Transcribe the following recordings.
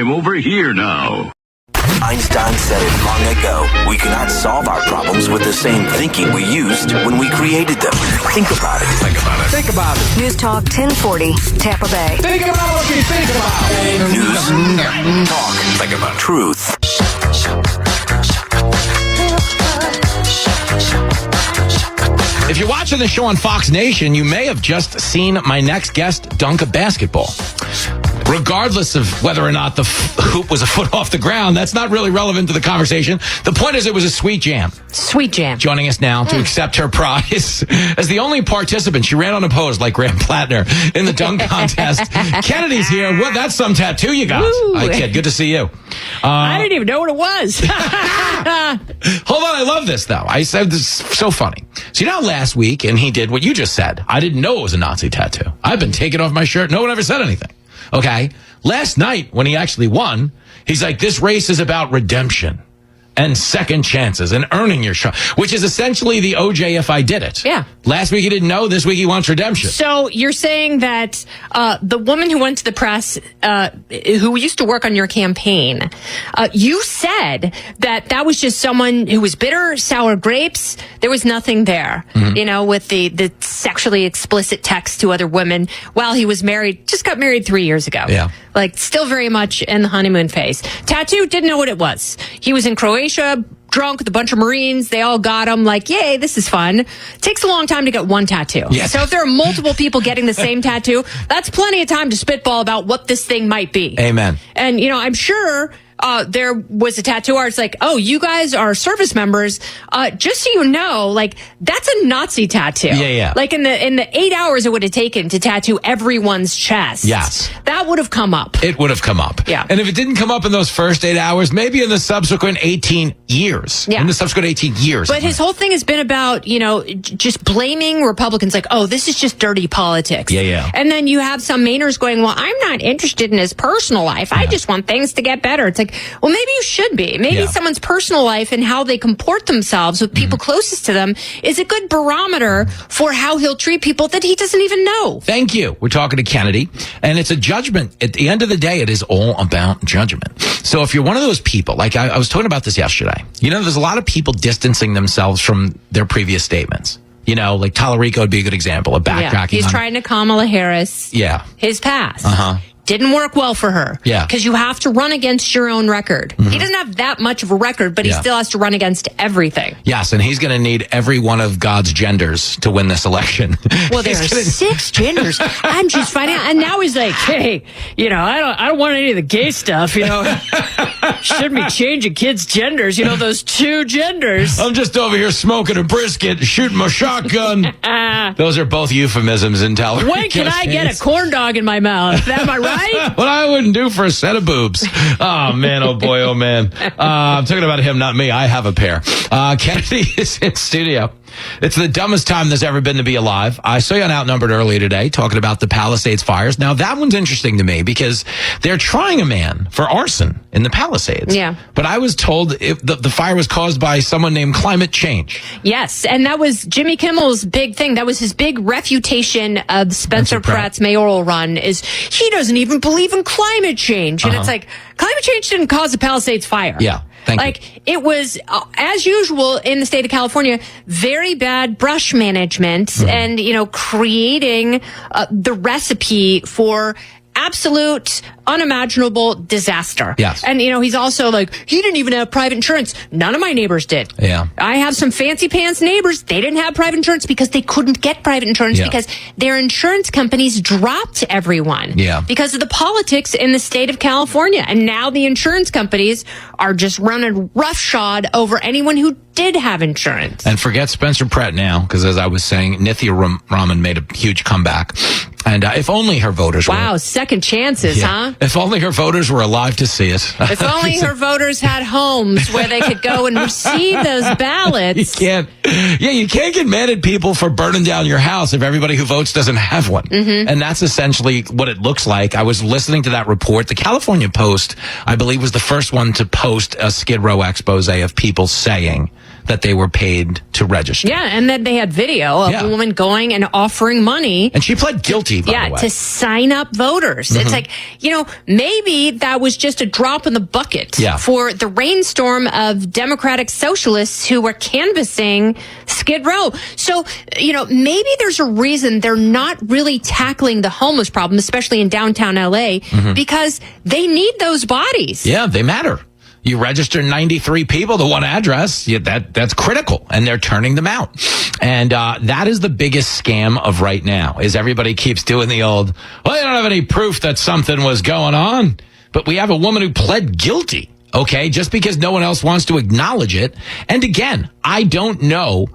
I'm over here now. Einstein said it long ago. We cannot solve our problems with the same thinking we used when we created them. Think about it. Think about it. Think about it. News Talk 1040, Tampa Bay. Think about what you think about. News, talk, Think about truth. If you're watching the show on Fox Nation, you may have just seen my next guest dunk a basketball. Regardless of whether or not the hoop was a foot off the ground, that's not really relevant to the conversation. The point is it was a sweet jam. Sweet jam. Joining us now to accept her prize as the only participant. She ran unopposed like Graham Platner in the dunk contest. Kennedy's here. Well, that's some tattoo you got. I kid. Good to see you. I didn't even know what it was. Hold on. I love this, though. I said this is so funny. So, you know, last week, and he did what you just said. I didn't know it was a Nazi tattoo. I've been taking off my shirt. No one ever said anything. Okay. Last night, when he actually won, he's like, this race is about redemption and second chances and earning your shot, which is essentially the OJ if I did it. Yeah. Last week he didn't know. This week he wants redemption. So you're saying that the woman who went to the press, who used to work on your campaign, you said that was just someone who was bitter, sour grapes. There was nothing there, you know, with the sexually explicit text to other women while he was married, just got married 3 years ago. Yeah. Like still very much in the honeymoon phase. Tattoo, didn't know what it was. He was in Croatia, drunk with a bunch of Marines. They all got him like, yay, this is fun. Takes a long time to get one tattoo. Yes. So if there are multiple people getting the same tattoo, that's plenty of time to spitball about what this thing might be. Amen. And, you know, I'm sure there was a tattoo artist like, oh, you guys are service members. Just so you know, like, that's a Nazi tattoo. Yeah. Like in the 8 hours it would have taken to tattoo everyone's chest. Yes. That would have come up. It would have come up. Yeah. And if it didn't come up in those first 8 hours, maybe in the subsequent 18 years. Yeah. In the subsequent 18 years. But his whole thing has been about, you know, just blaming Republicans like, oh, this is just dirty politics. Yeah. And then you have some Mainers going, well, I'm not interested in his personal life. I just want things to get better. It's like, well, maybe you should be. Maybe someone's personal life and how they comport themselves with people closest to them is a good barometer for how he'll treat people that he doesn't even know. Thank you. We're talking to Kennedy, and it's a judgment. At the end of the day, it is all about judgment. So if you're one of those people, like I was talking about this yesterday, you know, there's a lot of people distancing themselves from their previous statements. You know, like Talarico would be a good example of backtracking. Yeah. He's trying to Kamala Harris. Yeah. His past. Didn't work well for her. Yeah. Because you have to run against your own record. He doesn't have that much of a record, but he still has to run against everything. Yes, and he's going to need every one of God's genders to win this election. Well, there are 6 genders. I'm just finding out. And now he's like, hey, you know, I don't want any of the gay stuff, you know. Shouldn't be changing kids' genders, you know, those 2 genders. I'm just over here smoking a brisket, shooting my shotgun. Those are both euphemisms in Talarico. When can I get a corn dog in my mouth? Am I right? What I wouldn't do for a set of boobs. Oh, man. Oh, boy. Oh, man. I'm talking about him, not me. I have a pair. Kennedy is in studio. It's the dumbest time there's ever been to be alive. I saw you on Outnumbered earlier today talking about the Palisades fires. Now, that one's interesting to me because they're trying a man for arson in the Palisades. Yeah. But I was told the fire was caused by someone named climate change. Yes, and that was Jimmy Kimmel's big thing. That was his big refutation of Spencer Pratt's mayoral run is he doesn't even believe in climate change. And it's like, climate change didn't cause the Palisades fire. Yeah. Thank you. It was, as usual in the state of California, very bad brush management and, you know, creating the recipe for absolute unimaginable disaster. Yes. And, you know, he's also like, he didn't even have private insurance. None of my neighbors did. Yeah. I have some fancy pants neighbors. They didn't have private insurance because they couldn't get private insurance because their insurance companies dropped everyone. Yeah. Because of the politics in the state of California. And now the insurance companies are just running roughshod over anyone who did have insurance. And forget Spencer Pratt now, because as I was saying, Nithya Raman made a huge comeback. And if only her voters were... Wow, second chances, huh? If only her voters were alive to see it. If only her voters had homes where they could go and receive those ballots. You can't get mad at people for burning down your house if everybody who votes doesn't have one. And that's essentially what it looks like. I was listening to that report. The California Post, I believe, was the first one to post a Skid Row expose of people saying that they were paid to register. Yeah, and then they had video of a woman going and offering money. And she pled guilty, by the way. To sign up voters. It's like, maybe that was just a drop in the bucket for the rainstorm of Democratic socialists who were canvassing Skid Row. So, maybe there's a reason they're not really tackling the homeless problem, especially in downtown LA, because they need those bodies. Yeah, they matter. You register 93 people to one address. That's critical, and they're turning them out. And that is the biggest scam of right now, is everybody keeps doing the old, well, you don't have any proof that something was going on. But we have a woman who pled guilty, okay, just because no one else wants to acknowledge it. And again, I don't know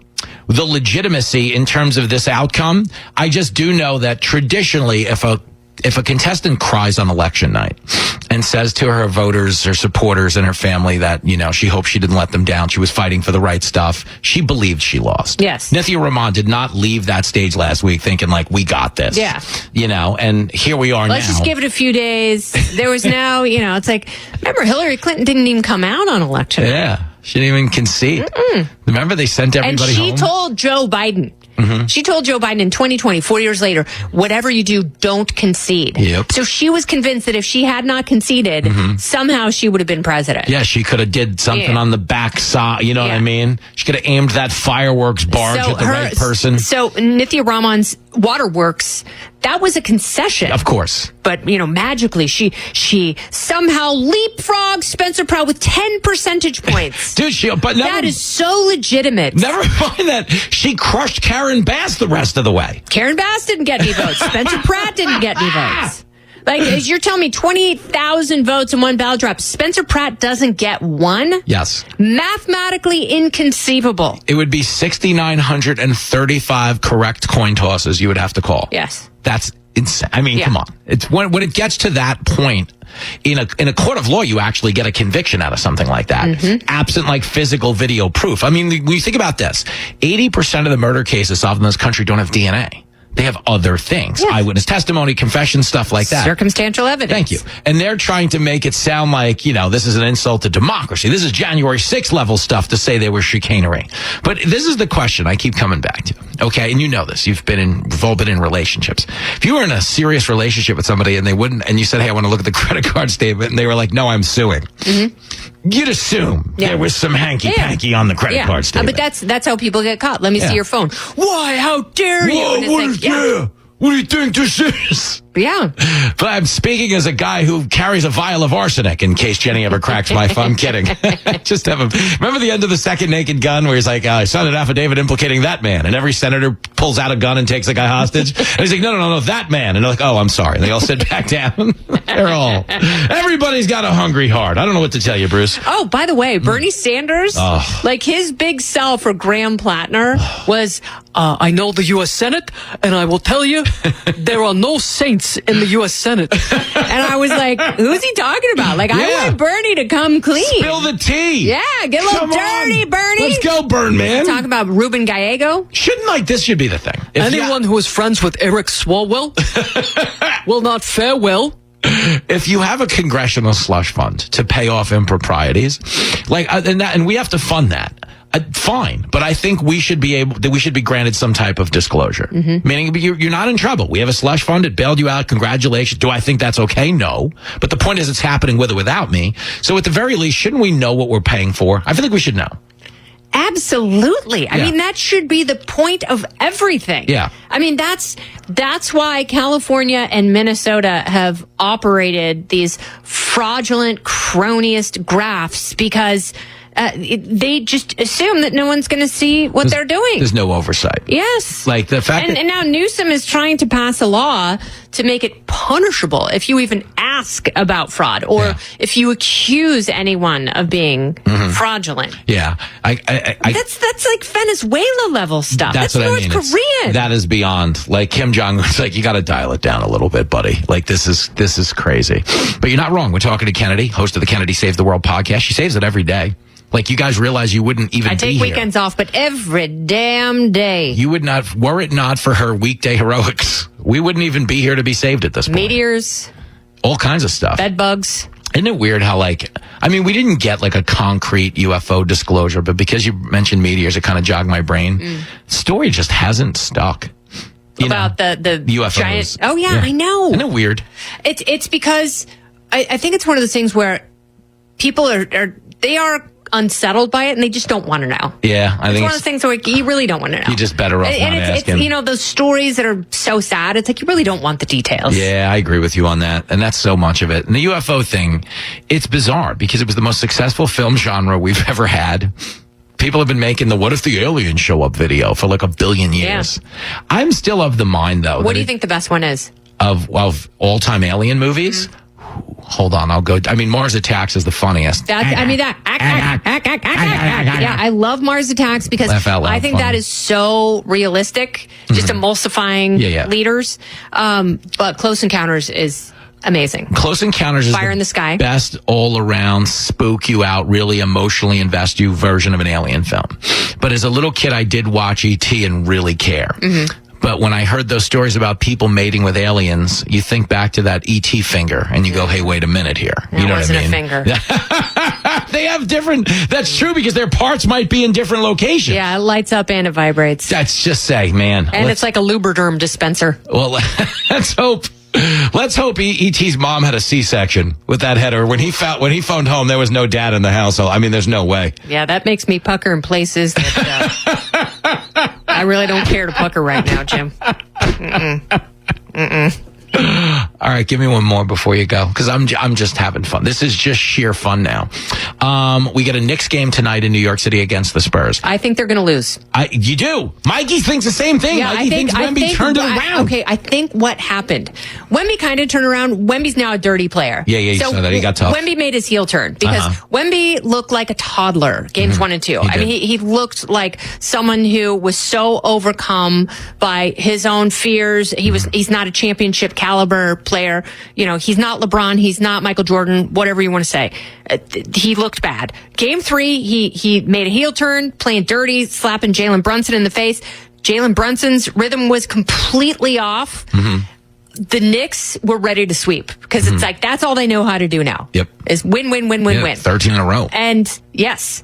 the legitimacy in terms of this outcome. I just do know that traditionally, if a contestant cries on election night and says to her voters, her supporters, and her family that, she hopes she didn't let them down, she was fighting for the right stuff, she believed she lost. Yes. Nithya Raman did not leave that stage last week thinking, like, we got this. Yeah. And here we are now. Let's just give it a few days. There was now, it's like, remember, Hillary Clinton didn't even come out on election night. Yeah. She didn't even concede. Remember, they sent everybody home? And she told Joe Biden. She told Joe Biden in 2020, 4 years later, whatever you do, don't concede. Yep. So she was convinced that if she had not conceded, somehow she would have been president. Yeah, she could have did something on the back side. You know what I mean? She could have aimed that fireworks barge at the right person. So Nithya Raman's waterworks, that was a concession. Of course. But, magically, she somehow leapfrogged Spencer Pratt with 10 percentage points. Dude, that is so legitimate. Never mind that she crushed Karen Bass the rest of the way. Karen Bass didn't get any votes. Spencer Pratt didn't get any votes. Like, as you're telling me, 28,000 votes in one ballot drop. Spencer Pratt doesn't get one? Yes. Mathematically inconceivable. It would be 6,935 correct coin tosses you would have to call. Yes. That's insane. I mean, come on. It's when it gets to that point in a court of law, you actually get a conviction out of something like that, absent like physical video proof. I mean, when you think about this, 80% of the murder cases solved in this country don't have DNA. They have other things, eyewitness testimony, confession, stuff like that. Circumstantial evidence. Thank you. And they're trying to make it sound like, this is an insult to democracy. This is January 6th level stuff to say they were chicanery. But this is the question I keep coming back to. Okay. And you know this. We've all been in relationships. If you were in a serious relationship with somebody and you said, hey, I want to look at the credit card statement, and they were like, no, I'm suing. You'd assume there was some hanky-panky on the credit card statement. But that's how people get caught. Let me see your phone. Why? How dare you? And it's what do you think this is? Yeah. But I'm speaking as a guy who carries a vial of arsenic in case Jenny ever cracks my phone. I'm kidding. Just have remember the end of The Second Naked Gun where he's like, I signed an affidavit implicating that man. And every senator pulls out a gun and takes a guy hostage. And he's like, no, that man. And they're like, oh, I'm sorry. And they all sit back down. Everybody's got a hungry heart. I don't know what to tell you, Bruce. Oh, by the way, Bernie Sanders, like his big sell for Graham Platner was, I know the U.S. Senate, and I will tell you, there are no saints in the U.S. Senate. And I was like, who's he talking about? Like, I want Bernie to come clean. Spill the tea. Yeah, get a little dirty, Bernie. Let's go, Burn Man. Talk about Ruben Gallego. This should be the thing. Anyone who is friends with Eric Swalwell will not fare well. If you have a congressional slush fund to pay off improprieties, and we have to fund that. Fine, but I think we should be granted some type of disclosure. Meaning you're not in trouble. We have a slush fund. It bailed you out. Congratulations. Do I think that's okay? No. But the point is it's happening with or without me. So at the very least, shouldn't we know what we're paying for? I feel like we should know. Absolutely. I mean, that should be the point of everything. Yeah. I mean, that's why California and Minnesota have operated these fraudulent, cronyist grafts, because they just assume that no one's going to see what they're doing. There's no oversight. Yes. Like the fact and now Newsom is trying to pass a law to make it punishable if you even ask about fraud or if you accuse anyone of being fraudulent. Yeah. That's like Venezuela level stuff. That's what North I mean. Korean. That is beyond. Like Kim Jong-un's like, you got to dial it down a little bit, buddy. Like this is crazy. But you're not wrong. We're talking to Kennedy, host of the Kennedy Save the World podcast. She saves it every day. Like, you guys realize you wouldn't even be here. I take weekends off, but every damn day. You would not, were it not for her weekday heroics, we wouldn't even be here to be saved at this point. Meteors. All kinds of stuff. Bed bugs. Isn't it weird how, like, I mean, we didn't get like a concrete UFO disclosure, but because you mentioned meteors, it kind of jogged my brain. Story just hasn't stuck. About the UFOs. giant. Oh, yeah, I know. Isn't it weird? It's because I think it's one of those things where people are unsettled by it and they just don't want to know. Yeah, I think it's one of those things where you really don't want to know. You're just better off not asking. It's those stories that are so sad. It's like you really don't want the details. Yeah, I agree with you on that. And that's so much of it. And the UFO thing, it's bizarre because it was the most successful film genre we've ever had. People have been making the "What if the aliens show up" video for like 1 billion years. Yeah. I'm still of the mind, though. What do you think the best one is? Of all-time alien movies? Hold on, I'll go. I mean, Mars Attacks is the funniest. Yeah, I love Mars Attacks because I think that is so realistic, just emulsifying leaders. But Close Encounters is amazing. Close Encounters is Fire in the Sky. Best all-around, spook you out, really emotionally invest you version of an alien film. But as a little kid, I did watch E.T. and really care. But when I heard those stories about people mating with aliens, you think back to that E.T. finger and you go, hey, wait a minute here. You know what I mean? It wasn't a finger. They have different, that's true because their parts might be in different locations. Yeah, it lights up and it vibrates. That's just say, man. And it's like a Lubriderm dispenser. Well, let's hope. Let's hope E.T.'s mom had a C-section with that header. When he phoned home, there was no dad in the house. I mean, there's no way. Yeah, that makes me pucker in places that I really don't care to pucker right now, Jim. All right, give me one more before you go, because I'm just having fun. This is just sheer fun now. We get a Knicks game tonight in New York City against the Spurs. I think they're going to lose. You do. Mikey thinks the same thing. Yeah, Mikey thinks Wemby turned it around. Okay, I think what happened, Wemby kind of turned around. Wemby's now a dirty player. Yeah, you saw that. He got tough. Wemby made his heel turn because Wemby looked like a toddler games 1 and 2. I mean, he looked like someone who was so overcome by his own fears. He's not a championship caliber player. You know, he's not LeBron. He's not Michael Jordan, whatever you want to say. He looked bad. Game 3, he made a heel turn, playing dirty, slapping Jalen Brunson in the face. Jalen Brunson's rhythm was completely off. The Knicks were ready to sweep because it's like that's all they know how to do now. Yep. Is win, win, win, win, win. 13 in a row. And yes.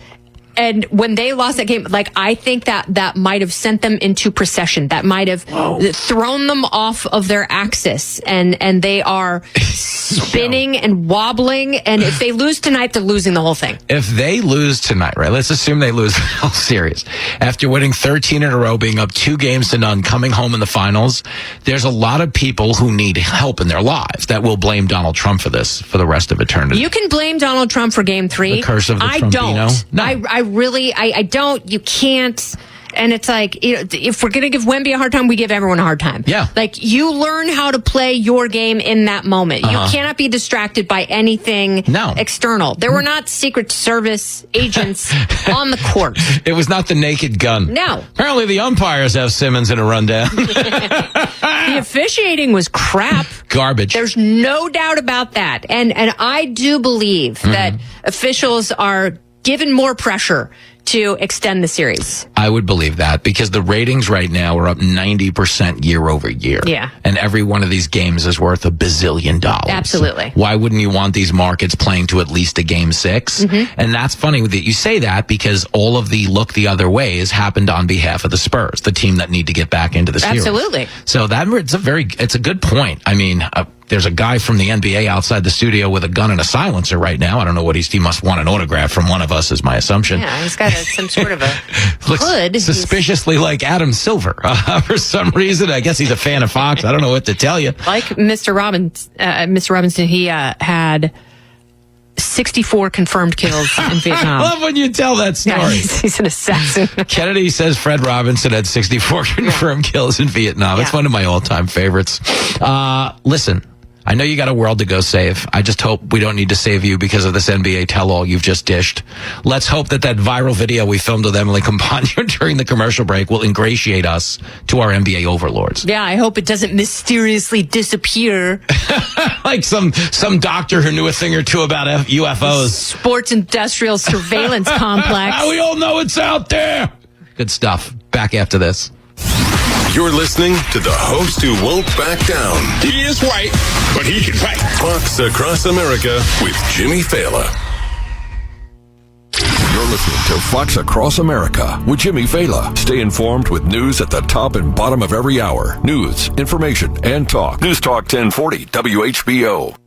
And when they lost that game, like, I think that might have sent them into procession. That might have thrown them off of their axis. And they are spinning and wobbling. And if they lose tonight, they're losing the whole thing. If they lose tonight, right? Let's assume they lose the whole series. After winning 13 in a row, being up 2-0, coming home in the finals, there's a lot of people who need help in their lives that will blame Donald Trump for this for the rest of eternity. You can blame Donald Trump for Game 3. The curse of the Trumpino. Don't. No. I don't. You can't. And it's like, you know, if we're going to give Wemby a hard time, we give everyone a hard time. Yeah. Like, you learn how to play your game in that moment. You cannot be distracted by anything external. There were not Secret Service agents on the court. It was not the Naked Gun. No. Apparently the umpires have Simmons in a rundown. The officiating was crap. Garbage. There's no doubt about that. And I do believe that officials are given more pressure to extend the series. I would believe that because the ratings right now are up 90% year over year. Yeah. And every one of these games is worth $1 billion. Absolutely. Why wouldn't you want these markets playing to at least a game 6? And that's funny that you say that because all of the look the other way has happened on behalf of the Spurs, the team that need to get back into the series. Absolutely. So it's a good point. I mean, there's a guy from the NBA outside the studio with a gun and a silencer right now. I don't know what he must want an autograph from one of us is my assumption. Yeah, he's got some sort of a looks hood. Suspiciously like Adam Silver for some reason. I guess he's a fan of Fox. I don't know what to tell you. Like Mr. Robinson, he had 64 confirmed kills in Vietnam. I love when you tell that story. Yeah, he's an assassin. Kennedy says Fred Robinson had 64 confirmed kills in Vietnam. It's one of my all-time favorites. Listen, I know you got a world to go save. I just hope we don't need to save you because of this NBA tell-all you've just dished. Let's hope that viral video we filmed with Emily Campagno during the commercial break will ingratiate us to our NBA overlords. Yeah, I hope it doesn't mysteriously disappear. Like some doctor who knew a thing or two about UFOs. Sports industrial surveillance complex. We all know it's out there. Good stuff. Back after this. You're listening to the host who won't back down. He is white, but he can fight. Fox Across America with Jimmy Failla. You're listening to Fox Across America with Jimmy Failla. Stay informed with news at the top and bottom of every hour. News, information, and talk. News Talk 1040 WHBO.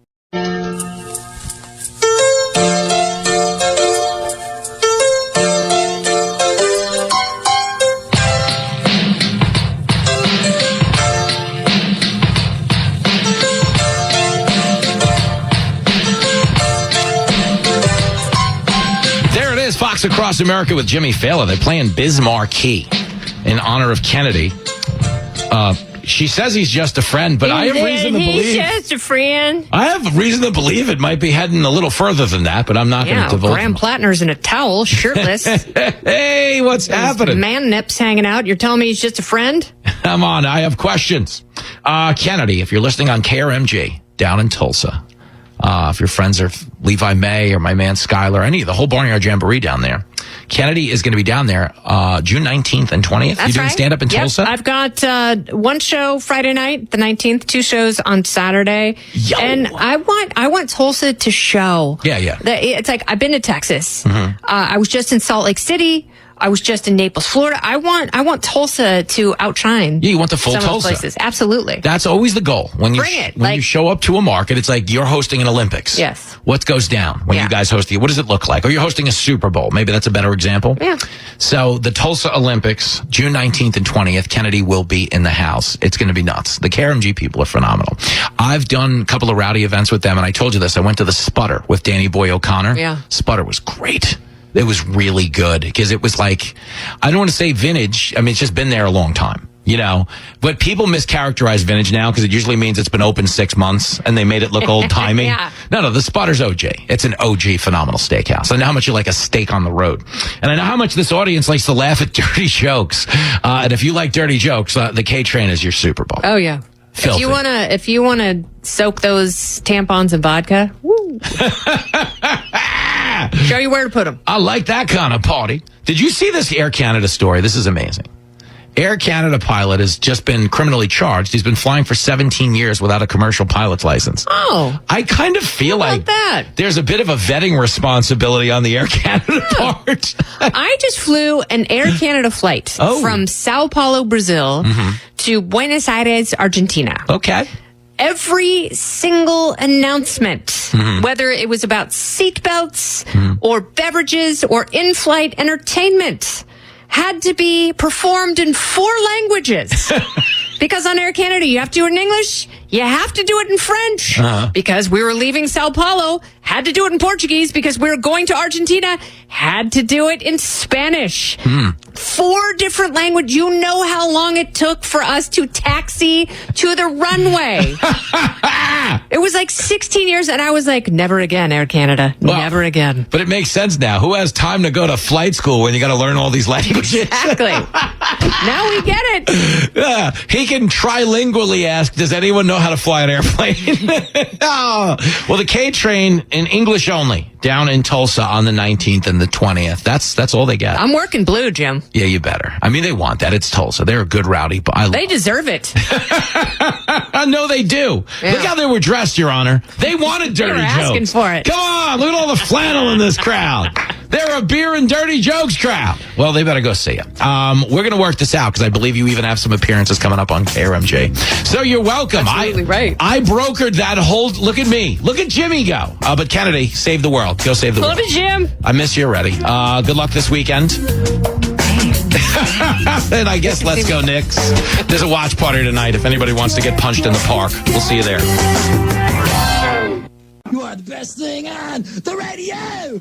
Fox Across America with Jimmy Failla. They're playing Biz Marquee in honor of Kennedy. She says he's just a friend, but I have reason to believe... He's just a friend. I have reason to believe it might be heading a little further than that, but I'm not going to divulge. Graham Platner's in a towel, shirtless. Hey, what's happening? Man nips hanging out. You're telling me he's just a friend? Come on, I have questions. Kennedy, if you're listening on KRMG down in Tulsa, if your friends are Levi May or my man Skylar, the whole Barnyard Jamboree down there, Kennedy is going to be down there June 19th and 20th. That's you doing right. stand-up in Tulsa? I've got one show Friday night, the 19th, 2 shows on Saturday. Yo. And I want Tulsa to show. Yeah. It's like, I've been to Texas. I was just in Salt Lake City. I was just in Naples, Florida. I want Tulsa to outshine. Yeah, you want the full some Tulsa. of those places. Absolutely. That's always the goal. When you you show up to a market, it's like you're hosting an Olympics. Yes. What goes down when you guys host what does it look like? Or you're hosting a Super Bowl. Maybe that's a better example. Yeah. So the Tulsa Olympics, June 19th and 20th, Kennedy will be in the house. It's going to be nuts. The KRMG people are phenomenal. I've done a couple of rowdy events with them, and I told you this. I went to the Sputter with Danny Boy O'Connor. Yeah. Sputter was great. It was really good because it was like, I don't want to say vintage. I mean, it's just been there a long time, but people mischaracterize vintage now because it usually means it's been open 6 months and they made it look old timey. Yeah. No, the Sputter's OG. It's an OG phenomenal steakhouse. I know how much you like a steak on the road. And I know how much this audience likes to laugh at dirty jokes. And if you like dirty jokes, the K-Train is your Super Bowl. Oh, yeah. Filthy. If you wanna soak those tampons in vodka, woo. Show you where to put them. I like that kind of party. Did you see this Air Canada story? This is amazing. Air Canada pilot has just been criminally charged. He's been flying for 17 years without a commercial pilot's license. Oh. I kind of feel like there's a bit of a vetting responsibility on the Air Canada part. I just flew an Air Canada flight from Sao Paulo, Brazil to Buenos Aires, Argentina. Okay. Every single announcement, whether it was about seatbelts or beverages or in-flight entertainment, had to be performed in 4 languages. Because on Air Canada, you have to do it in English, you have to do it in French. Because we were leaving Sao Paulo, had to do it in Portuguese. Because we were going to Argentina, had to do it in Spanish. 4 different languages. You know how long it took for us to taxi to the runway. It was like 16 years, and I was like, never again, Air Canada. Never again. But it makes sense now. Who has time to go to flight school when you got to learn all these languages? Exactly. Now we get it. He can trilingually ask, does anyone know how to fly an airplane? Oh. Well, the K-Train in English only down in Tulsa on the 19th and the 20th. That's all they get. I'm working blue, Jim. Yeah, you better. I mean, they want that. It's Tulsa. They're a good rowdy. They deserve it. I know they do. Yeah. Look how they were dressed, Your Honor. They wanted dirty They were asking jokes. for it. Come on, look at all the flannel in this crowd. They're a beer and dirty jokes crowd. Well, they better go see you. We're going to work this out because I believe you even have some appearances coming up on KRMJ. So you're welcome. Absolutely right. I brokered that whole... Look at me. Look at Jimmy go. But Kennedy, save the world. Go save the world. Love it, Jim. I miss you already. Good luck this weekend. And I guess let's go Knicks. There's a watch party tonight if anybody wants to get punched in the park. We'll see you there. You are the best thing on the radio.